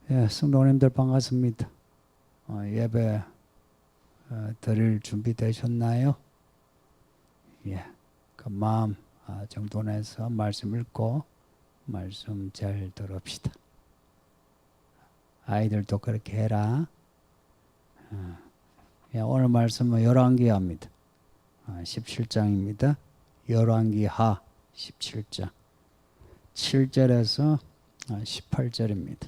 예, 성도님들 반갑습니다. 예배 드릴 준비 되셨나요? 예, 그 마음 정돈해서 말씀 읽고 말씀 잘 들읍시다. 아이들도 그렇게 해라. 예, 오늘 말씀은 열왕기하입니다. 17장입니다. 열왕기하 17장 7절에서 18절입니다.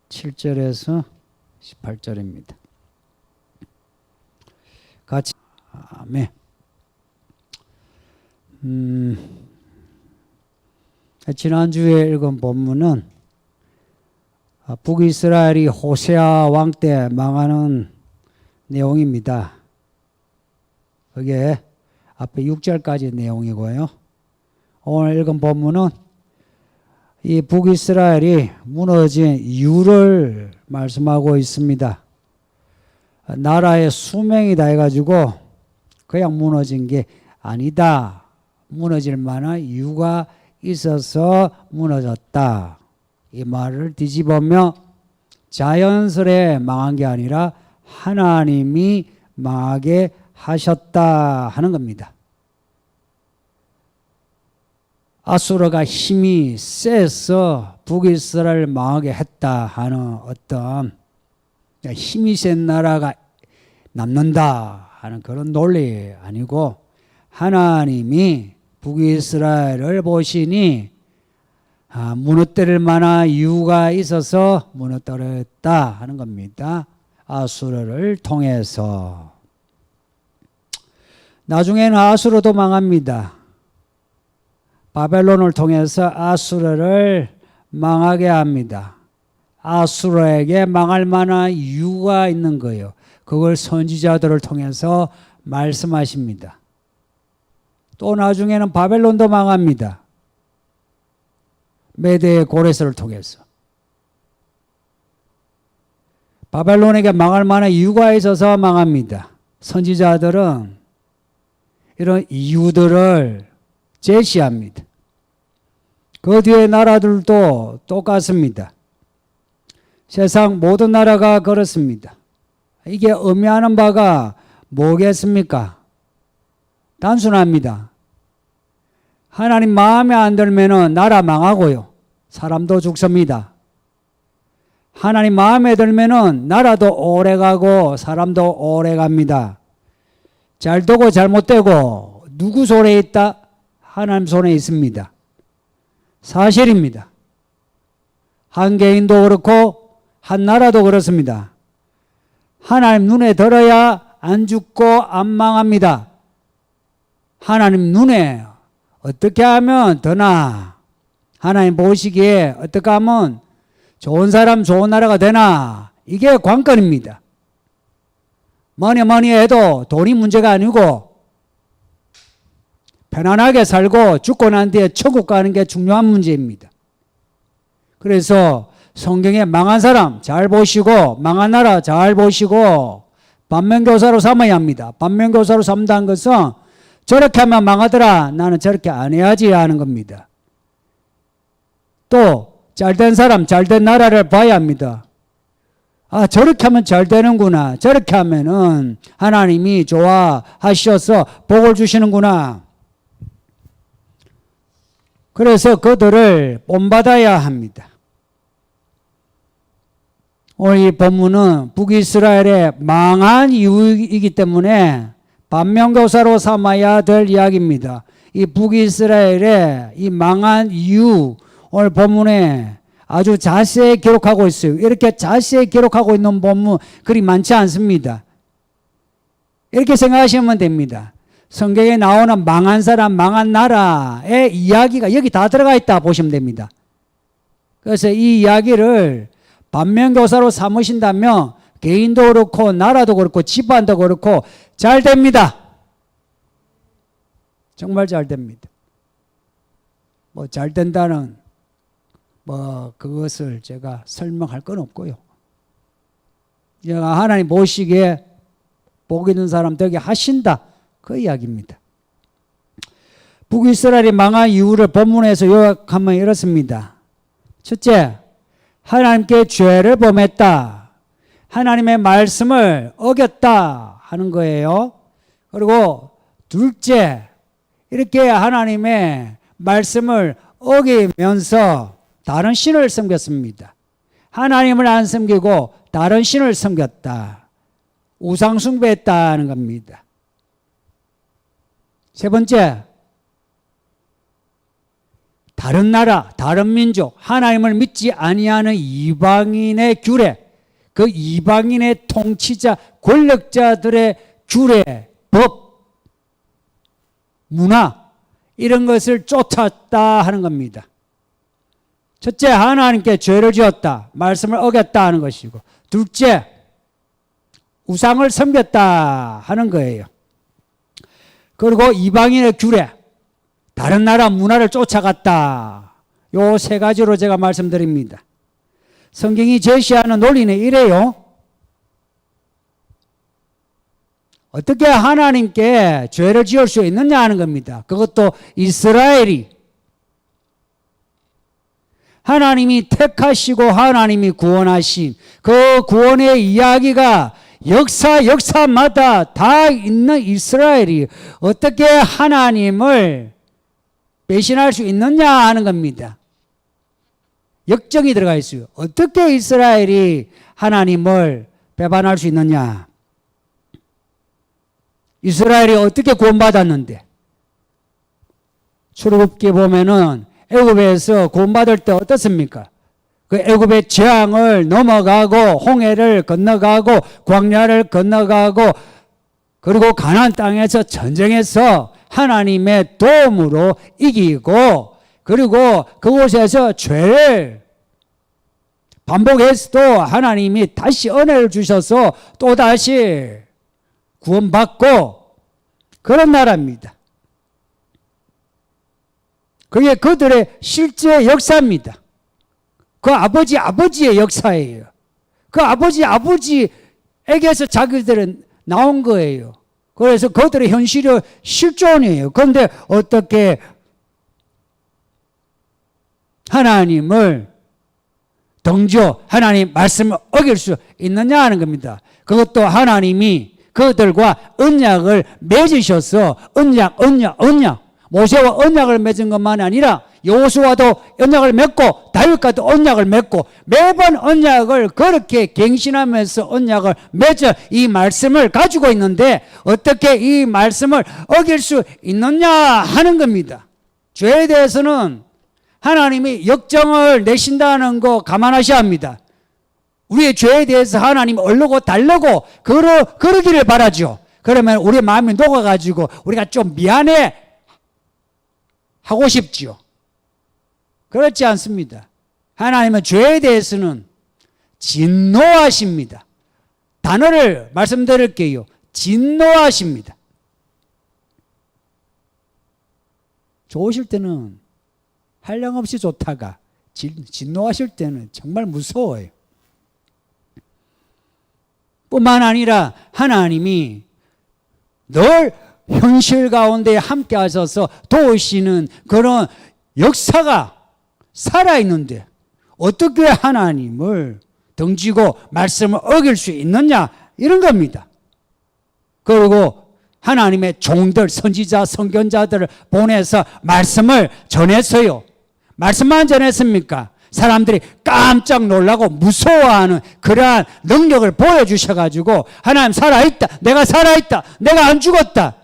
7절에서 18절입니다. 같이 아멘. 지난주에 읽은 본문은 북이스라엘이 호세아 왕 때 망하는 내용입니다. 그게 앞에 6절까지 내용이고요. 오늘 읽은 본문은 이 북이스라엘이 무너진 이유를 말씀하고 있습니다. 나라의 수명이다 해가지고 그냥 무너진 게 아니다. 무너질 만한 이유가 있어서 무너졌다. 이 말을 뒤집으며 자연스레 망한 게 아니라 하나님이 망하게 하셨다 하는 겁니다. 아수르가 힘이 세서 북이스라엘을 망하게 했다 하는 어떤 힘이 센 나라가 남는다 하는 그런 논리 아니고 하나님이 북이스라엘을 보시니 무너뜨릴 만한 이유가 있어서 무너뜨렸다 하는 겁니다. 아수르를 통해서. 나중에는 아수르도 망합니다. 바벨론을 통해서 아수르를 망하게 합니다. 아수르에게 망할 만한 이유가 있는 거예요. 그걸 선지자들을 통해서 말씀하십니다. 또 나중에는 바벨론도 망합니다. 메대 고레스를 통해서. 바벨론에게 망할 만한 이유가 있어서 망합니다. 선지자들은 이런 이유들을 제시합니다. 그 뒤에 나라들도 똑같습니다. 세상 모든 나라가 그렇습니다. 이게 의미하는 바가 뭐겠습니까? 단순합니다. 하나님 마음에 안 들면 나라 망하고요. 사람도 죽습니다. 하나님 마음에 들면 나라도 오래가고 사람도 오래갑니다. 잘 되고 잘못되고 누구 손에 있다? 하나님 손에 있습니다. 사실입니다. 한 개인도 그렇고 한 나라도 그렇습니다. 하나님 눈에 들어야 안 죽고 안 망합니다. 하나님 눈에 어떻게 하면 더 나아? 하나님 보시기에 어떻게 하면 좋은 사람 좋은 나라가 되나? 이게 관건입니다. 뭐니 해도 돈이 문제가 아니고 편안하게 살고 죽고 난 뒤에 천국 가는 게 중요한 문제입니다. 그래서 성경에 망한 사람 잘 보시고 망한 나라 잘 보시고 반면교사로 삼아야 합니다. 반면교사로 삼다는 것은 저렇게 하면 망하더라. 나는 저렇게 안 해야지 하는 겁니다. 또 잘된 사람 잘된 나라를 봐야 합니다. 저렇게 하면 잘 되는구나. 저렇게 하면은 하나님이 좋아하셔서 복을 주시는구나. 그래서 그들을 본받아야 합니다. 오늘 이 본문은 북이스라엘의 망한 이유이기 때문에 반면교사로 삼아야 될 이야기입니다. 이 북이스라엘의 이 망한 이유 오늘 본문에 아주 자세히 기록하고 있어요. 이렇게 자세히 기록하고 있는 본문 그리 많지 않습니다. 이렇게 생각하시면 됩니다. 성경에 나오는 망한 사람, 망한 나라의 이야기가 여기 다 들어가 있다 보시면 됩니다. 그래서 이 이야기를 반면교사로 삼으신다면 개인도 그렇고 나라도 그렇고 집안도 그렇고 잘 됩니다. 정말 잘 됩니다. 뭐 잘 된다는 그것을 제가 설명할 건 없고요. 제가 하나님 보시기에 복 있는 사람 되게 하신다. 그 이야기입니다. 북이스라엘이 망한 이유를 본문에서 요약하면 이렇습니다. 첫째, 하나님께 죄를 범했다. 하나님의 말씀을 어겼다 하는 거예요. 그리고 둘째, 이렇게 하나님의 말씀을 어기면서 다른 신을 섬겼습니다. 하나님을 안 섬기고 다른 신을 섬겼다. 우상 숭배했다는 겁니다. 세 번째, 다른 나라, 다른 민족, 하나님을 믿지 아니하는 이방인의 규례, 그 이방인의 통치자, 권력자들의 규례, 법, 문화, 이런 것을 쫓았다 하는 겁니다. 첫째, 하나님께 죄를 지었다. 말씀을 어겼다 하는 것이고, 둘째, 우상을 섬겼다 하는 거예요. 그리고 이방인의 규례, 다른 나라 문화를 쫓아갔다. 요 세 가지로 제가 말씀드립니다. 성경이 제시하는 논리는 이래요. 어떻게 하나님께 죄를 지을 수 있느냐 하는 겁니다. 그것도 이스라엘이 하나님이 택하시고 하나님이 구원하신 그 구원의 이야기가 역사마다 다 있는 이스라엘이 어떻게 하나님을 배신할 수 있느냐 하는 겁니다. 역정이 들어가 있어요. 어떻게 이스라엘이 하나님을 배반할 수 있느냐. 이스라엘이 어떻게 구원받았는데, 출애굽기 보면은 애굽에서 구원받을 때 어떻습니까? 그 애굽의 재앙을 넘어가고 홍해를 건너가고 광야를 건너가고 그리고 가나안 땅에서 전쟁해서 하나님의 도움으로 이기고 그리고 그곳에서 죄를 반복해서도 하나님이 다시 은혜를 주셔서 또다시 구원받고 그런 나라입니다. 그게 그들의 실제 역사입니다. 그 아버지의 역사예요. 그 아버지에게서 자기들은 나온 거예요. 그래서 그들의 현실이 실존이에요. 그런데 어떻게 하나님을 등지어 하나님 말씀을 어길 수 있느냐 하는 겁니다. 그것도 하나님이 그들과 언약을 맺으셔서 언약 모세와 언약을 맺은 것만 아니라 여호수아도 언약을 맺고 다윗과도 언약을 맺고 매번 언약을 그렇게 갱신하면서 언약을 맺어 이 말씀을 가지고 있는데 어떻게 이 말씀을 어길 수 있느냐 하는 겁니다. 죄에 대해서는 하나님이 역정을 내신다는 거 감안하셔야 합니다. 우리의 죄에 대해서 하나님 얼르고 달래고 그러기를 바라죠. 그러면 우리 마음이 녹아가지고 우리가 좀 미안해 하고 싶지요. 그렇지 않습니다. 하나님은 죄에 대해서는 진노하십니다. 단어를 말씀드릴게요. 진노하십니다. 좋으실 때는 한량없이 좋다가 진노하실 때는 정말 무서워요. 뿐만 아니라 하나님이 늘 현실 가운데 함께 하셔서 도우시는 그런 역사가 살아있는데 어떻게 하나님을 등지고 말씀을 어길 수 있느냐 이런 겁니다. 그리고 하나님의 종들 선지자 선견자들을 보내서 말씀을 전했어요. 말씀만 전했습니까? 사람들이 깜짝 놀라고 무서워하는 그러한 능력을 보여주셔가지고 하나님 살아있다, 내가 살아있다, 내가 안 죽었다,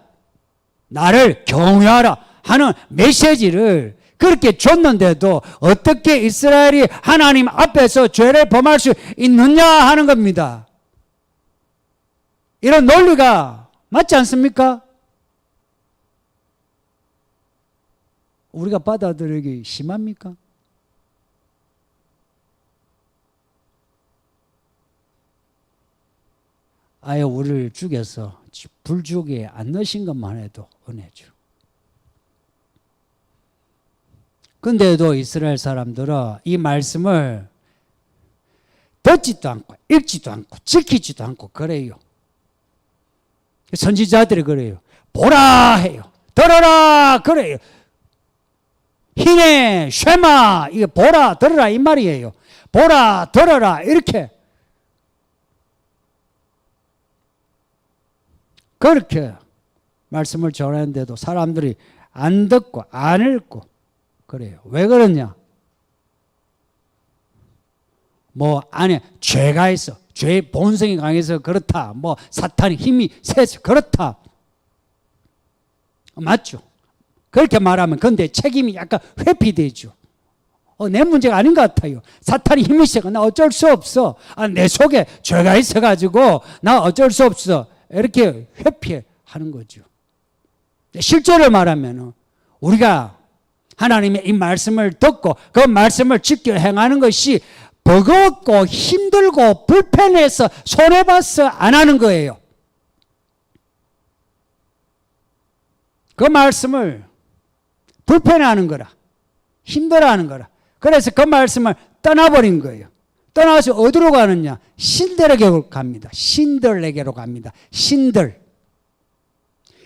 나를 경외하라 하는 메시지를 그렇게 줬는데도 어떻게 이스라엘이 하나님 앞에서 죄를 범할 수 있느냐 하는 겁니다. 이런 논리가 맞지 않습니까? 우리가 받아들이기 심합니까? 아예 우리를 죽여서 불죽에 안 넣으신 것만 해도 은혜죠. 근데도 이스라엘 사람들은 이 말씀을 듣지도 않고 읽지도 않고 지키지도 않고 그래요. 선지자들이 그래요. 보라 해요. 들어라 그래요. 히네 쉐마 이게 보라 들어라 이 말이에요. 보라 들어라 이렇게 그렇게 말씀을 전하는데도 사람들이 안 듣고 안 읽고 그래요. 왜 그러냐? 뭐 안에 죄가 있어. 죄의 본성이 강해서 그렇다. 뭐 사탄의 힘이 세서 그렇다. 맞죠? 그렇게 말하면 근데 책임이 약간 회피되죠. 내 문제가 아닌 것 같아요. 사탄이 힘이 세고 나 어쩔 수 없어. 내 속에 죄가 있어가지고 나 어쩔 수 없어. 이렇게 회피하는 거죠. 실제로 말하면 우리가 하나님의 이 말씀을 듣고 그 말씀을 지켜 행하는 것이 버겁고 힘들고 불편해서 손해봐서 안 하는 거예요. 그 말씀을 불편해하는 거라. 힘들어하는 거라. 그래서 그 말씀을 떠나버린 거예요. 떠나서 어디로 가느냐? 신들에게로 갑니다. 신들에게로 갑니다. 신들.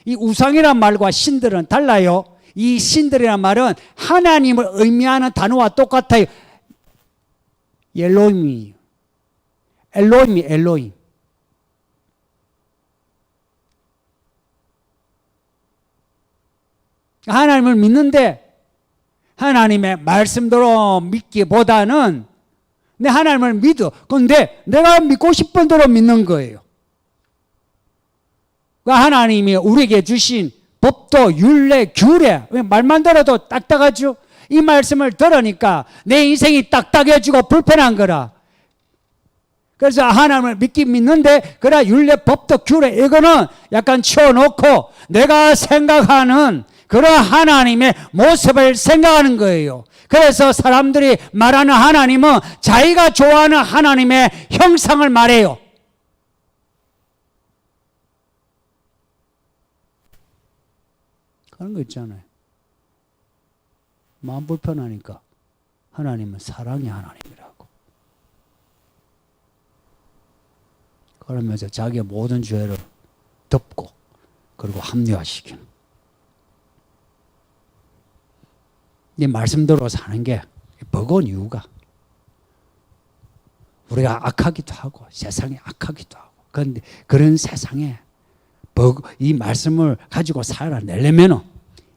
이 우상이란 말과 신들은 달라요. 이 신들이란 말은 하나님을 의미하는 단어와 똑같아요. 엘로힘이에요. 엘로힘. 하나님을 믿는데 하나님의 말씀대로 믿기보다는 내 하나님을 믿어. 그런데 내가 믿고 싶은 대로 믿는 거예요. 하나님이 우리에게 주신 법도 율례, 규례 말만 들어도 딱딱하죠. 이 말씀을 들으니까 내 인생이 딱딱해지고 불편한 거라. 그래서 하나님을 믿긴 믿는데 그래 율례, 법도, 규례 이거는 약간 치워놓고 내가 생각하는 그런 하나님의 모습을 생각하는 거예요. 그래서 사람들이 말하는 하나님은 자기가 좋아하는 하나님의 형상을 말해요. 그런 거 있잖아요. 마음 불편하니까 하나님은 사랑의 하나님이라고. 그러면서 자기의 모든 죄를 덮고 그리고 합리화시키는. 이 말씀대로 사는 게 버거운 이유가 우리가 악하기도 하고 세상이 악하기도 하고 그런데 그런 세상에 이 말씀을 가지고 살아내려면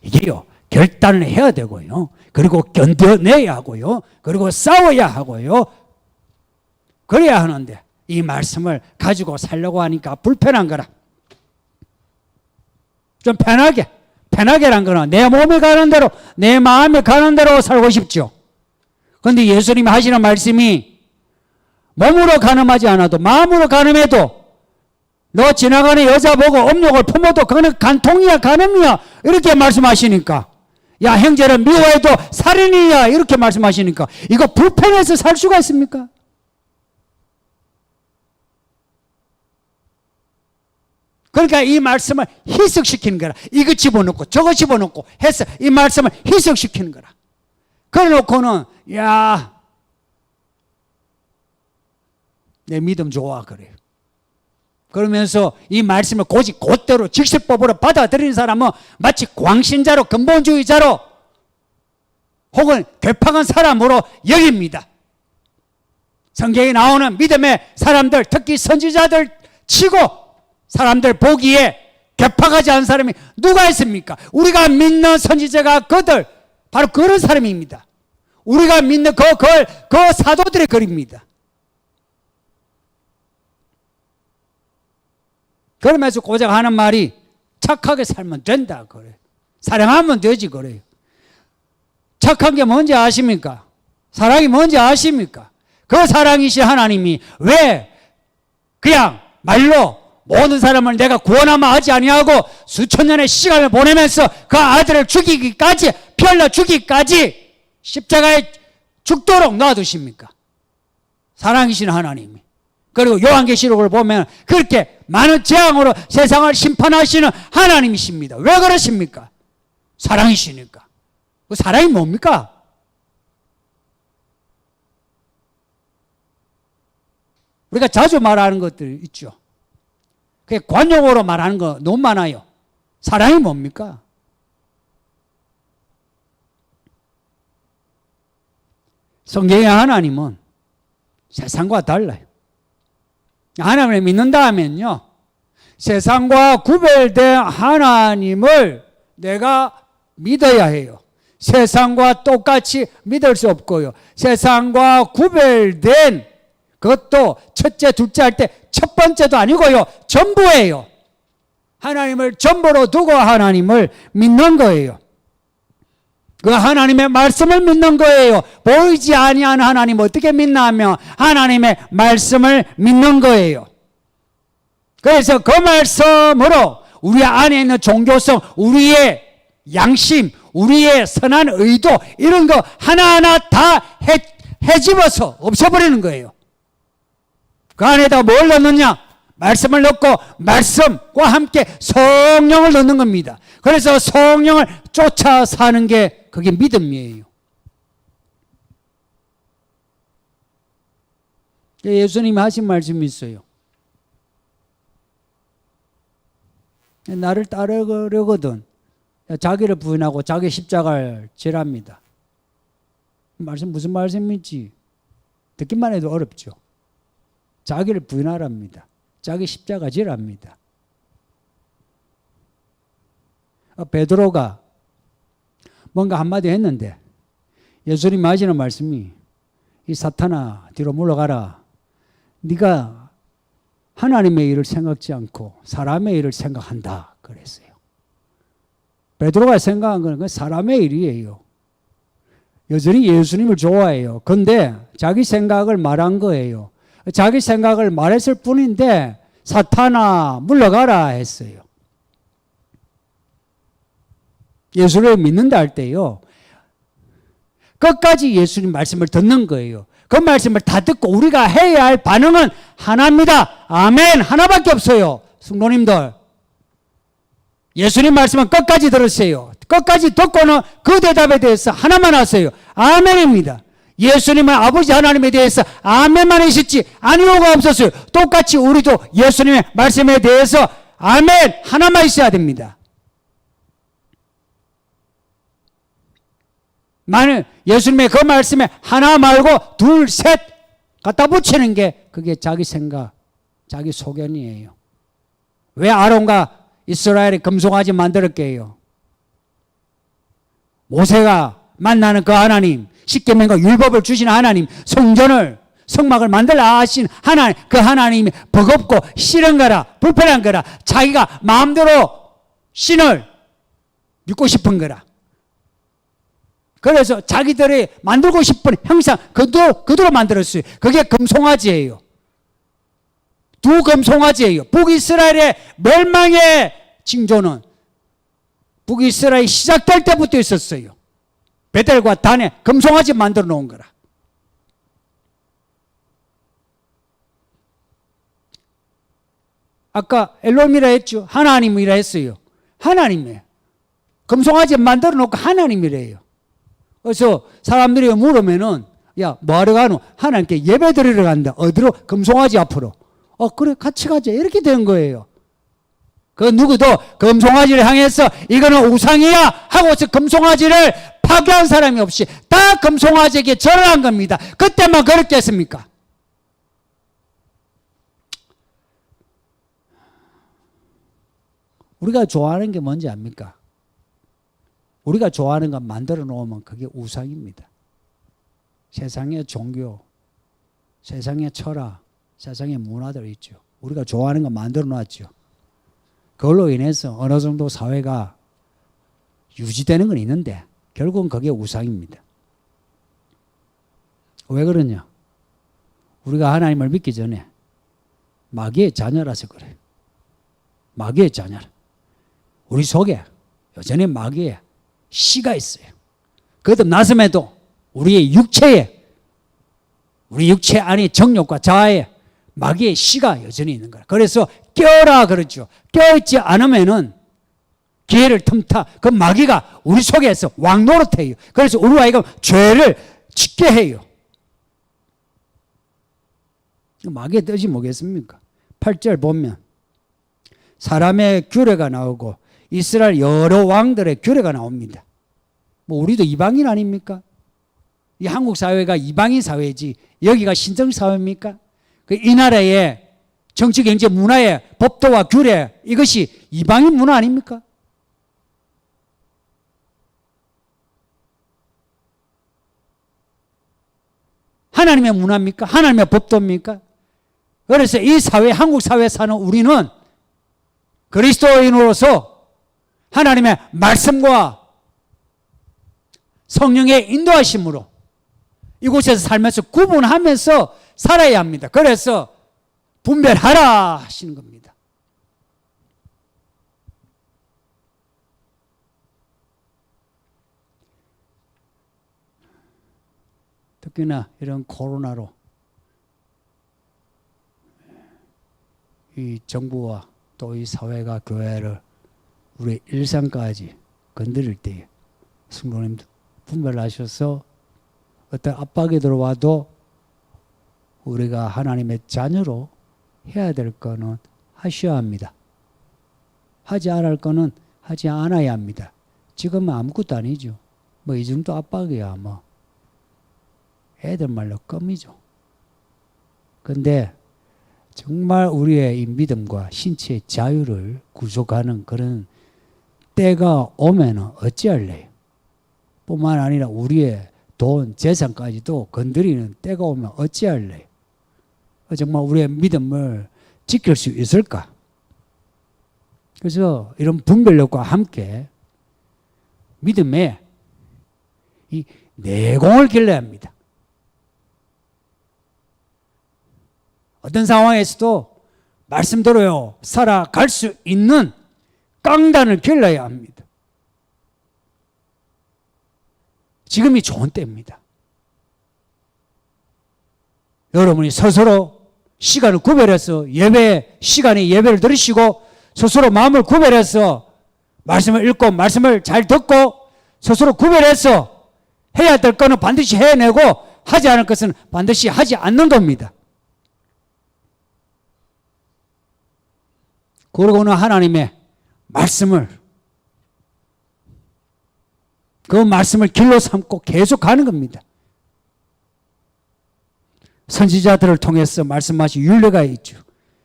이게요 결단을 해야 되고요 그리고 견뎌내야 하고요 그리고 싸워야 하고요 그래야 하는데 이 말씀을 가지고 살려고 하니까 불편한 거라. 좀 편하게란 거는 내 몸에 가는 대로 내 마음에 가는 대로 살고 싶죠. 그런데 예수님이 하시는 말씀이 몸으로 간음하지 않아도 마음으로 간음해도 너 지나가는 여자 보고 음욕을 품어도 그거는 간통이야 간음이야 이렇게 말씀하시니까 야 형제를 미워해도 살인이야 이렇게 말씀하시니까 이거 불편해서 살 수가 있습니까? 그러니까 이 말씀을 희석시키는 거라. 이거 집어넣고 저거 집어넣고 해서 이 말씀을 희석시키는 거라. 그래 놓고는 야 내 믿음 좋아 그래요. 그러면서 이 말씀을 고집 곧대로 직설법으로 받아들이는 사람은 마치 광신자로 근본주의자로 혹은 괴팍한 사람으로 여깁니다. 성경에 나오는 믿음의 사람들 특히 선지자들 치고 사람들 보기에 괴팍하지 않은 사람이 누가 있습니까? 우리가 믿는 선지자가 그들 바로 그런 사람입니다. 우리가 믿는 그 사도들의 글입니다. 그러면서 고작 하는 말이 착하게 살면 된다 그래요. 사랑하면 되지 그래요. 착한 게 뭔지 아십니까? 사랑이 뭔지 아십니까? 그 사랑이신 하나님이 왜 그냥 말로 모든 사람을 내가 구원하면 하지 아니하고 수천 년의 시간을 보내면서 그 아들을 죽이기까지 피 흘려 죽이기까지 십자가에 죽도록 놔두십니까? 사랑이신 하나님이. 그리고 요한계시록을 보면 그렇게 많은 재앙으로 세상을 심판하시는 하나님이십니다. 왜 그러십니까? 사랑이시니까. 그 사랑이 뭡니까? 우리가 자주 말하는 것들 있죠. 그게 관용어로 말하는 거 너무 많아요. 사랑이 뭡니까? 성경의 하나님은 세상과 달라요. 하나님을 믿는다 하면요, 세상과 구별된 하나님을 내가 믿어야 해요. 세상과 똑같이 믿을 수 없고요. 세상과 구별된 그것도 첫째, 둘째 할 때 첫 번째도 아니고요. 전부예요. 하나님을 전부로 두고 하나님을 믿는 거예요. 그 하나님의 말씀을 믿는 거예요. 보이지 아니한 하나님 어떻게 믿나 하면 하나님의 말씀을 믿는 거예요. 그래서 그 말씀으로 우리 안에 있는 종교성, 우리의 양심, 우리의 선한 의도 이런 거 하나하나 다 헤집어서 없애버리는 거예요. 그 안에다 뭘 넣느냐? 말씀을 넣고 말씀과 함께 성령을 넣는 겁니다. 그래서 성령을 쫓아 사는 게 그게 믿음이에요. 예수님이 하신 말씀이 있어요. 나를 따르려거든 자기를 부인하고 자기 십자가를 지랍니다. 말씀 무슨 말씀인지 듣기만 해도 어렵죠. 자기를 부인하랍니다. 자기 십자가 지랍니다. 베드로가 뭔가 한마디 했는데 예수님이 하시는 말씀이 이 사탄아 뒤로 물러가라. 네가 하나님의 일을 생각지 않고 사람의 일을 생각한다 그랬어요. 베드로가 생각한 건 사람의 일이에요. 여전히 예수님을 좋아해요. 그런데 자기 생각을 말한 거예요. 자기 생각을 말했을 뿐인데 사탄아 물러가라 했어요. 예수를 믿는다 할 때요, 끝까지 예수님 말씀을 듣는 거예요. 그 말씀을 다 듣고 우리가 해야 할 반응은 하나입니다. 아멘. 하나밖에 없어요. 성도님들, 예수님 말씀은 끝까지 들으세요. 끝까지 듣고는 그 대답에 대해서 하나만 하세요. 아멘입니다. 예수님은 아버지 하나님에 대해서 아멘만 하셨지 아니오가 없었어요. 똑같이 우리도 예수님의 말씀에 대해서 아멘 하나만 있어야 됩니다. 만일 예수님의 그 말씀에 하나 말고 둘, 셋 갖다 붙이는 게 그게 자기 생각, 자기 소견이에요. 왜 아론과 이스라엘이 금송아지 만들었게요? 모세가 만나는 그 하나님, 십계명과 율법을 주신 하나님, 성전을 성막을 만들라 하신 하나님, 그 하나님이 버겁고 싫은 거라, 불편한 거라, 자기가 마음대로 신을 믿고 싶은 거라. 그래서 자기들이 만들고 싶은 형상 그대로 만들었어요. 그게 금송아지예요. 두 금송아지예요. 북이스라엘의 멸망의 징조는 북이스라엘이 시작될 때부터 있었어요. 베델과 단에 금송아지 만들어 놓은 거라. 아까 엘롬이라 했죠. 하나님이라 했어요. 하나님이에요. 금송아지 만들어 놓고 하나님이래요. 그래서 사람들이 물으면은 야 뭐하러 가노? 하나님께 예배 드리러 간다. 어디로? 금송아지 앞으로. 그래 같이 가자. 이렇게 된 거예요. 그 누구도 금송아지를 향해서 이거는 우상이야 하고서 금송아지를 파괴한 사람이 없이 다 금송아지에게 절을 한 겁니다. 그때만 그렇게 했습니까? 우리가 좋아하는 게 뭔지 압니까? 우리가 좋아하는 거 만들어 놓으면 그게 우상입니다. 세상의 종교, 세상의 철학, 세상의 문화들 있죠. 우리가 좋아하는 거 만들어 놨죠. 그걸로 인해서 어느 정도 사회가 유지되는 건 있는데 결국은 그게 우상입니다. 왜 그러냐? 우리가 하나님을 믿기 전에 마귀의 자녀라서 그래요. 마귀의 자녀라. 우리 속에 여전히 마귀의 씨가 있어요. 거듭났음에도 우리의 육체에, 우리 육체 안에 정욕과 자아에 마귀의 씨가 여전히 있는 거예요. 그래서 껴라 그러죠. 껴있지 않으면은 기회를 틈타 그 마귀가 우리 속에서 왕노릇해요. 그래서 우리와 이거 죄를 짓게 해요. 마귀의 뜻이 뭐겠습니까? 8절 보면 사람의 규례가 나오고 이스라엘 여러 왕들의 규례가 나옵니다. 뭐 우리도 이방인 아닙니까? 이 한국 사회가 이방인 사회지 여기가 신정 사회입니까? 이 나라의 정치, 경제, 문화의 법도와 규례 이것이 이방인 문화 아닙니까? 하나님의 문화입니까? 하나님의 법도입니까? 그래서 이 사회, 한국 사회에 사는 우리는 그리스도인으로서 하나님의 말씀과 성령의 인도하심으로 이곳에서 살면서 구분하면서 살아야 합니다. 그래서 분별하라 하시는 겁니다. 특히나 이런 코로나로 이 정부와 또 이 사회가 교회를 우리 일상까지 건드릴 때에 성도님들 분별하셔서 어떤 압박이 들어와도 우리가 하나님의 자녀로 해야 될 거는 하셔야 합니다. 하지 않을 거는 하지 않아야 합니다. 지금은 아무것도 아니죠. 뭐 이 정도 압박이야 뭐. 애들 말로 껌이죠. 근데 정말 우리의 이 믿음과 신체의 자유를 구속하는 그런 때가 오면은 어찌할래요? 뿐만 아니라 우리의 돈, 재산까지도 건드리는 때가 오면 어찌할래요? 정말 우리의 믿음을 지킬 수 있을까? 그래서 이런 분별력과 함께 믿음에 이 내공을 길러야 합니다. 어떤 상황에서도 말씀대로 살아갈 수 있는 깡단을 길러야 합니다. 지금이 좋은 때입니다. 여러분이 스스로 시간을 구별해서 예배 시간에 예배를 들으시고 스스로 마음을 구별해서 말씀을 읽고 말씀을 잘 듣고 스스로 구별해서 해야 될 것은 반드시 해내고 하지 않을 것은 반드시 하지 않는 겁니다. 그러고는 하나님의 말씀을 그 말씀을 길로 삼고 계속 가는 겁니다. 선지자들을 통해서 말씀하신 율례가 있죠.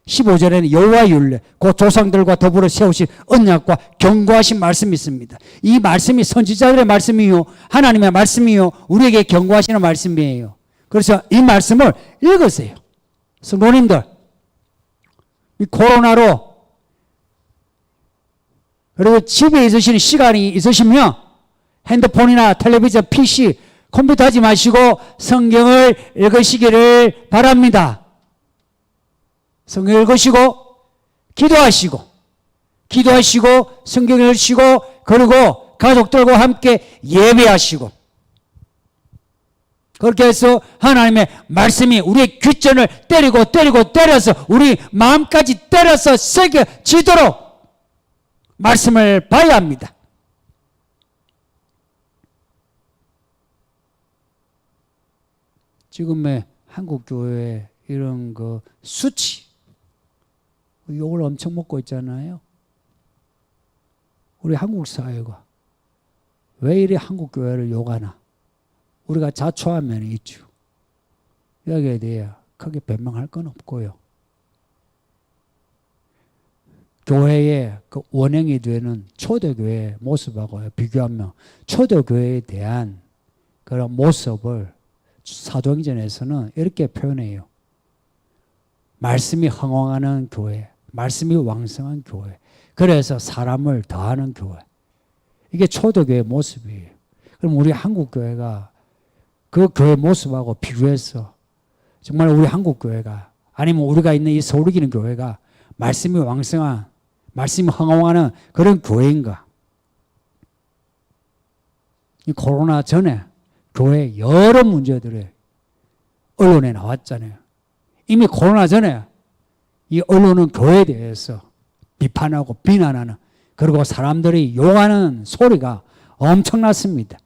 15절에는 여호와 율례, 그 조상들과 더불어 세우신 언약과 경고하신 말씀이 있습니다. 이 말씀이 선지자들의 말씀이요, 하나님의 말씀이요, 우리에게 경고하시는 말씀이에요. 그래서 이 말씀을 읽으세요. 성도님들, 이 코로나로 그리고 집에 있으시는 시간이 있으시면 핸드폰이나 텔레비전, PC, 컴퓨터 하지 마시고 성경을 읽으시기를 바랍니다. 성경 읽으시고 기도하시고 성경 읽으시고 그리고 가족들과 함께 예배하시고 그렇게 해서 하나님의 말씀이 우리의 귓전을 때려서 우리 마음까지 때려서 새겨지도록 말씀을 봐야 합니다. 지금의 한국교회 이런 그 수치 욕을 엄청 먹고 있잖아요. 우리 한국 사회가 왜 이리 한국교회를 욕하나? 우리가 자초하면 있죠. 여기에 대해 크게 변명할 건 없고요. 교회의 그 원형이 되는 초대교회의 모습하고 비교하면 초대교회에 대한 그런 모습을 사도행전에서는 이렇게 표현해요. 말씀이 흥왕하는 교회, 말씀이 왕성한 교회, 그래서 사람을 더하는 교회. 이게 초대교회의 모습이에요. 그럼 우리 한국교회가 그 교회 모습하고 비교해서 정말 우리 한국교회가 아니면 우리가 있는 이 서울이기는 교회가 말씀이 왕성한, 말씀이 흥왕하는 그런 교회인가? 이 코로나 전에 교회 여러 문제들이 언론에 나왔잖아요. 이미 코로나 전에 이 언론은 교회에 대해서 비판하고 비난하는 그리고 사람들이 욕하는 소리가 엄청났습니다.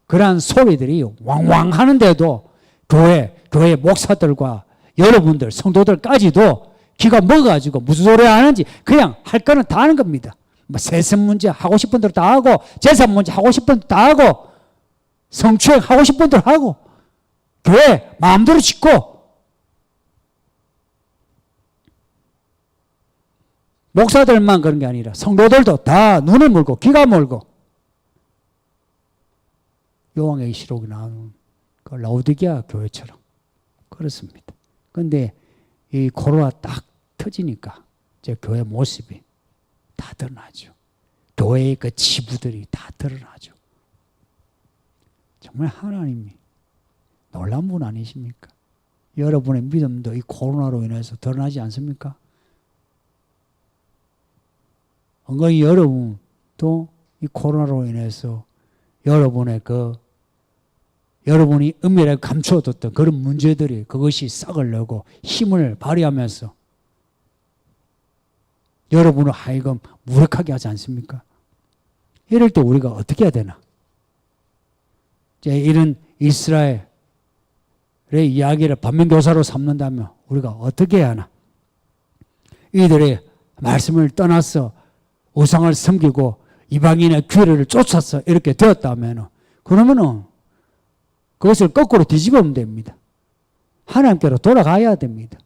그러한 소리들이 왕왕 하는데도 교회 목사들과 여러분들 성도들까지도 기가 먹어가지고 무슨 소리 하는지 그냥 할 거는 다 하는 겁니다. 뭐 세습 문제 하고 싶은 대로 다 하고 재산 문제 하고 싶은 대로 다 하고 성추행 하고 싶은 분들 하고, 교회 마음대로 짓고, 목사들만 그런 게 아니라 성도들도 다 눈을 멀고 귀가 멀고, 요한계시록에 나오는 그 라오디게아 교회처럼 그렇습니다. 그런데 이 코로나 딱 터지니까 제 교회 모습이 다 드러나죠. 교회의 그 지부들이 다 드러나죠. 정말 하나님이 놀라운 분 아니십니까? 여러분의 믿음도 이 코로나로 인해서 드러나지 않습니까? 은근히 여러분도 이 코로나로 인해서 여러분이 은밀하게 감추어뒀던 그런 문제들이 그것이 싹을 내고 힘을 발휘하면서 여러분을 하여금 무력하게 하지 않습니까? 이럴 때 우리가 어떻게 해야 되나? 이제 이런 이스라엘의 이야기를 반면교사로 삼는다면 우리가 어떻게 해야 하나? 이들의 말씀을 떠나서 우상을 섬기고 이방인의 규례를 쫓아서 이렇게 되었다면 그러면은 그것을 거꾸로 뒤집으면 됩니다. 하나님께로 돌아가야 됩니다.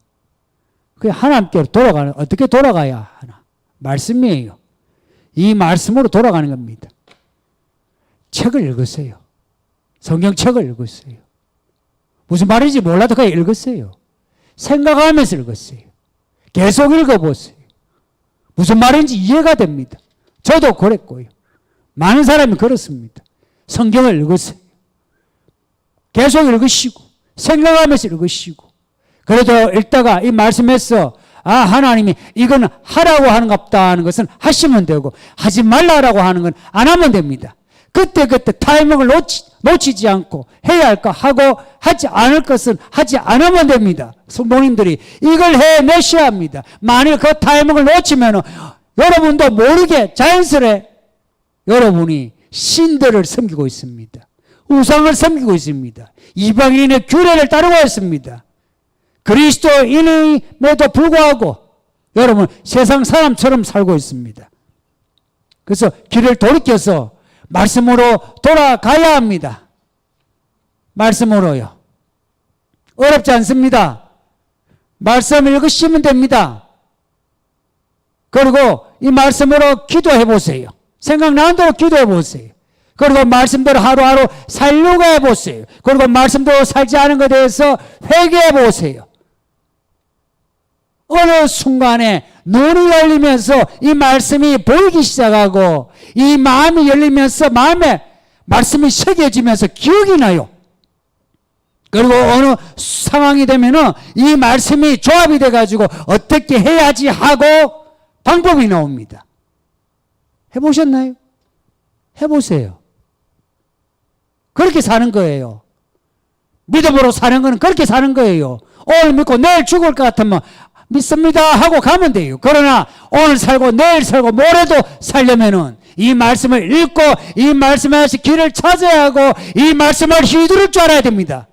그 하나님께로 어떻게 돌아가야 하나? 말씀이에요. 이 말씀으로 돌아가는 겁니다. 책을 읽으세요. 성경책을 읽으세요. 무슨 말인지 몰라도 그냥 읽으세요. 생각하면서 읽으세요. 계속 읽어보세요. 무슨 말인지 이해가 됩니다. 저도 그랬고요. 많은 사람이 그렇습니다. 성경을 읽으세요. 계속 읽으시고 생각하면서 읽으시고 그래도 읽다가 이 말씀에서 하나님이 이건 하라고 하는 것 없다 하는 것은 하시면 되고 하지 말라고 하는 건 안 하면 됩니다. 그때 타이밍을 놓치지 않고 해야 할 거 하고 하지 않을 것은 하지 않으면 됩니다. 성도님들이 이걸 해내셔야 합니다. 만일 그 타이밍을 놓치면 여러분도 모르게 자연스레 여러분이 신들을 섬기고 있습니다. 우상을 섬기고 있습니다. 이방인의 규례를 따르고 있습니다. 그리스도인임에도 불구하고 여러분 세상 사람처럼 살고 있습니다. 그래서 길을 돌이켜서 말씀으로 돌아가야 합니다. 말씀으로요. 어렵지 않습니다. 말씀 읽으시면 됩니다. 그리고 이 말씀으로 기도해 보세요. 생각나는 대로 기도해 보세요. 그리고 말씀대로 하루하루 살려고 해보세요. 그리고 말씀대로 살지 않은 것에 대해서 회개해 보세요. 어느 순간에 눈이 열리면서 이 말씀이 보이기 시작하고 이 마음이 열리면서 마음에 말씀이 새겨지면서 기억이 나요. 그리고 어느 상황이 되면은 이 말씀이 조합이 돼가지고 어떻게 해야지 하고 방법이 나옵니다. 해보셨나요? 해보세요. 그렇게 사는 거예요. 믿음으로 사는 거는 그렇게 사는 거예요. 오늘 믿고 내일 죽을 것 같으면 믿습니다 하고 가면 돼요. 그러나 오늘 살고 내일 살고 모레도 살려면은 이 말씀을 읽고 이 말씀에서 길을 찾아야 하고 이 말씀을 휘두를 줄 알아야 됩니다.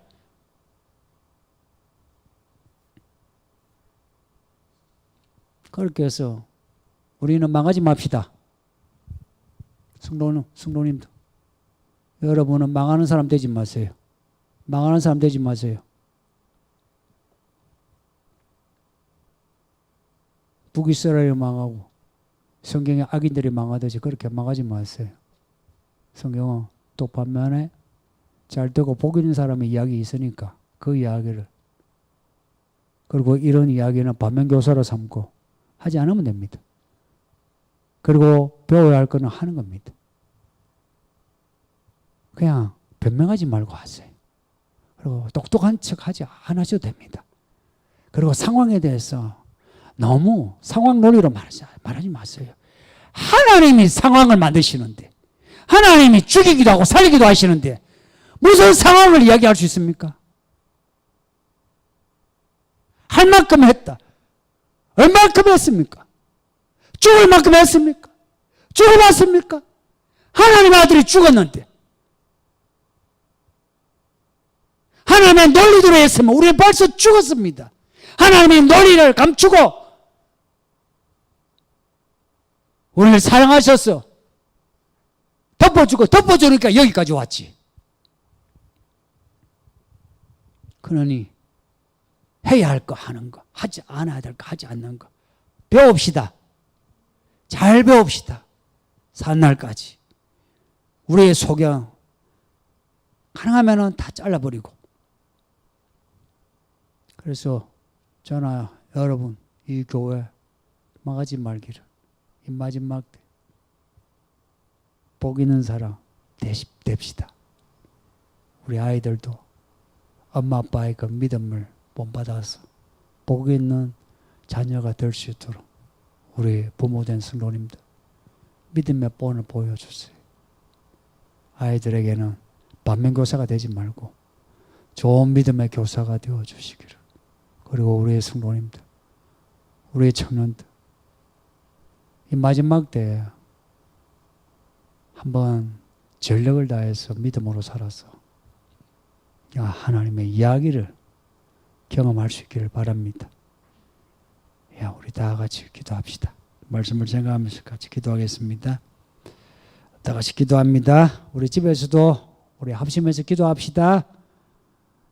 그렇게 해서 우리는 망하지 맙시다. 성도님도 여러분은 망하는 사람 되지 마세요. 망하는 사람 되지 마세요. 북이스라엘이 망하고 성경의 악인들이 망하듯이 그렇게 망하지 마세요. 성경은 또 반면에 잘 되고 복 있는 사람의 이야기 있으니까 그 이야기를 그리고 이런 이야기는 반면교사로 삼고 하지 않으면 됩니다. 그리고 배워야 할 거는 하는 겁니다. 그냥 변명하지 말고 하세요. 그리고 똑똑한 척 안 하셔도 됩니다. 그리고 상황에 대해서 너무 상황 논리로 말하지 마세요. 하나님이 상황을 만드시는데 하나님이 죽이기도 하고 살리기도 하시는데 무슨 상황을 이야기할 수 있습니까? 할 만큼 했다. 얼만큼 했습니까? 죽을 만큼 했습니까? 죽어봤습니까? 하나님의 아들이 죽었는데 하나님의 논리대로 했으면 우리는 벌써 죽었습니다. 하나님의 논리를 감추고 우리를 사랑하셔서 덮어주니까 여기까지 왔지. 그러니 해야 할 거 하는 거, 하지 않아야 될 거 하지 않는 거. 배웁시다. 잘 배웁시다. 산날까지. 우리의 소경 가능하면 다 잘라버리고. 그래서 저나 여러분 이 교회 망하지 말기를 이 마지막 때 복 있는 사람 됩시다. 우리 아이들도 엄마 아빠의 그 믿음을 본받아서 복 있는 자녀가 될 수 있도록 우리 부모된 성도님들 믿음의 본을 보여주세요. 아이들에게는 반면교사가 되지 말고 좋은 믿음의 교사가 되어주시기를. 그리고 우리의 성도님들, 우리의 청년들 이 마지막 때에 한번 전력을 다해서 믿음으로 살아서 하나님의 이야기를 경험할 수 있기를 바랍니다. 우리 다 같이 기도합시다. 말씀을 생각하면서 같이 기도하겠습니다. 다 같이 기도합니다. 우리 집에서도 우리 합심해서 기도합시다.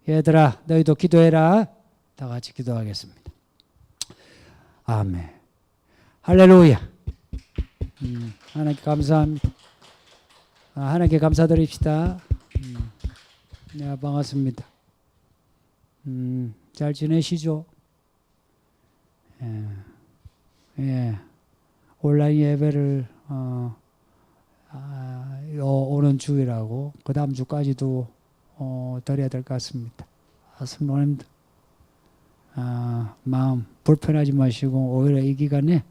얘들아 너희도 기도해라. 다 같이 기도하겠습니다. 아멘. 할렐루야. 하나님께 감사합니다. 하나님께 감사드립시다. 네, 반갑습니다. 잘 지내시죠? 예. 온라인 예배를 오는 주일하고 그 다음 주까지도 드려야 될 것 같습니다. 성도님들 마음 불편하지 마시고 오히려 이 기간에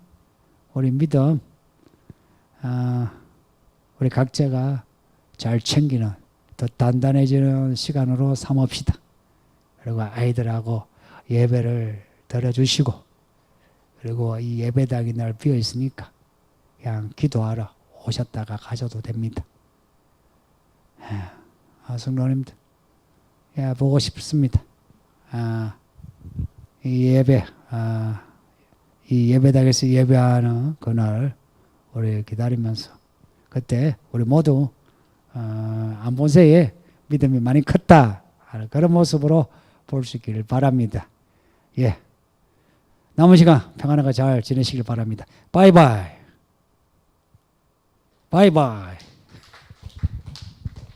우리 믿음 우리 각자가 잘 챙기는 더 단단해지는 시간으로 삼읍시다. 그리고 아이들하고 예배를 드려주시고 그리고 이 예배당이 늘 비어 있으니까 그냥 기도하러 오셨다가 가셔도 됩니다. 성도님들 보고 싶습니다. 이 예배 이 예배당에서 예배하는 그날 우리 기다리면서 그때 우리 모두 안 본 새에 믿음이 많이 컸다 하는 그런 모습으로 볼 수 있기를 바랍니다. 예, 남은 시간 평안하게 잘 지내시길 바랍니다. 바이바이. 바이바이.